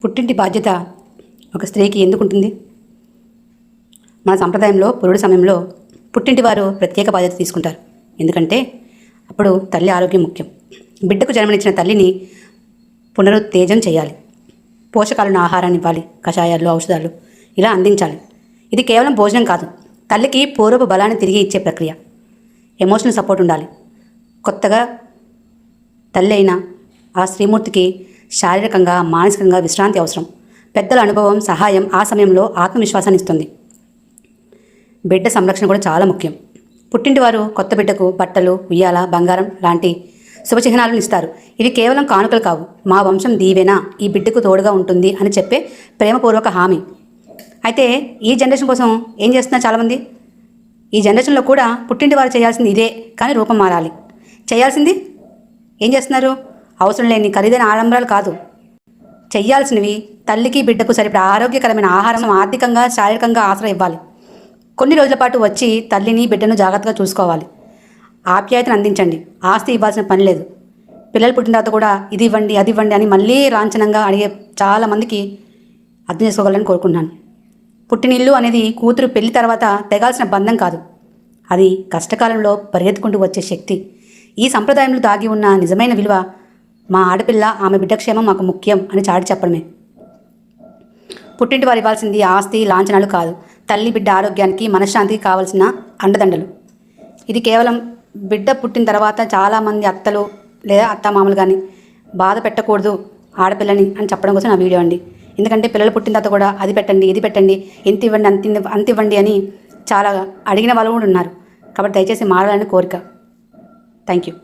పుట్టింటి బాధ్యత ఒక స్త్రీకి ఎందుకు ఉంటుంది? మన సంప్రదాయంలో పురుడు సమయంలో పుట్టింటి వారు ప్రత్యేక బాధ్యత తీసుకుంటారు. ఎందుకంటే అప్పుడు తల్లి ఆరోగ్యం ముఖ్యం. బిడ్డకు జన్మనిచ్చిన తల్లిని పునరుత్తేజం చేయాలి. పోషకాలను ఆహారాన్ని ఇవ్వాలి. కషాయాలు, ఔషధాలు ఇలా అందించాలి. ఇది కేవలం భోజనం కాదు, తల్లికి పూర్వపు బలాన్ని తిరిగి ఇచ్చే ప్రక్రియ. ఎమోషనల్ సపోర్ట్ ఉండాలి. కొత్తగా తల్లి అయిన ఆ శ్రీమూర్తికి శారీరకంగా, మానసికంగా విశ్రాంతి అవసరం. పెద్దల అనుభవం, సహాయం ఆ సమయంలో ఆత్మవిశ్వాసాన్ని ఇస్తుంది. బిడ్డ సంరక్షణ కూడా చాలా ముఖ్యం. పుట్టింటి వారు కొత్త బిడ్డకు బట్టలు, ఉయ్యాల, బంగారం లాంటి శుభచిహ్నాలను ఇస్తారు. ఇవి కేవలం కానుకలు కావు, మా వంశం దీవెన, ఈ బిడ్డకు తోడుగా ఉంటుంది అని చెప్పే ప్రేమపూర్వక హామీ. అయితే ఈ జనరేషన్ కోసం ఏం చేస్తున్నారు చాలామంది? ఈ జనరేషన్లో కూడా పుట్టింటి వారు చేయాల్సింది ఇదే, కానీ రూపం మారాలి. చేయాల్సింది ఏం చేస్తున్నారు? అవసరం లేని ఖరీదైన ఆడంబరాలు కాదు. చెయ్యాల్సినవి తల్లికి బిడ్డకు సరిపడే ఆరోగ్యకరమైన ఆహారం, ఆర్థికంగా, శారీరకంగా ఆశ్రయం ఇవ్వాలి. కొన్ని రోజుల పాటు వచ్చి తల్లిని, బిడ్డను జాగ్రత్తగా చూసుకోవాలి. ఆప్యాయతను అందించండి. ఆస్తి ఇవ్వాల్సిన పని లేదు. పిల్లలు పుట్టిన తర్వాత కూడా ఇది ఇవ్వండి, అది ఇవ్వండి అని మళ్ళీ లాంఛనంగా అడిగే చాలామందికి అర్థం చేసుకోవాలని కోరుకుంటున్నాను. పుట్టినిల్లు అనేది కూతురు పెళ్లి తర్వాత తెగాల్సిన బంధం కాదు, అది కష్టకాలంలో పరిగెత్తుకుంటూ వచ్చే శక్తి. ఈ సంప్రదాయంలో దాగి ఉన్న నిజమైన విలువ మా ఆడపిల్ల, ఆమె బిడ్డ క్షేమం మాకు ముఖ్యం అని చాటి చెప్పడమే. పుట్టింటి వారు ఇవ్వాల్సింది ఆస్తి, లాంఛనాలు కాదు, తల్లి బిడ్డ ఆరోగ్యానికి, మనశ్శాంతికి కావాల్సిన అండదండలు. ఇది కేవలం బిడ్డ పుట్టిన తర్వాత చాలామంది అత్తలు లేదా అత్తమామలు కానీ బాధ పెట్టకూడదు ఆడపిల్లని అని చెప్పడం కోసం నా వీడియో అండి. ఎందుకంటే పిల్లలు పుట్టిన తర్వాత కూడా అది పెట్టండి, ఇది పెట్టండి, ఎంత ఇవ్వండి, అంత ఇవ్వండి అని చాలా అడిగిన వాళ్ళు కూడా ఉన్నారు. కాబట్టి దయచేసి మారాలని కోరిక. Thank you.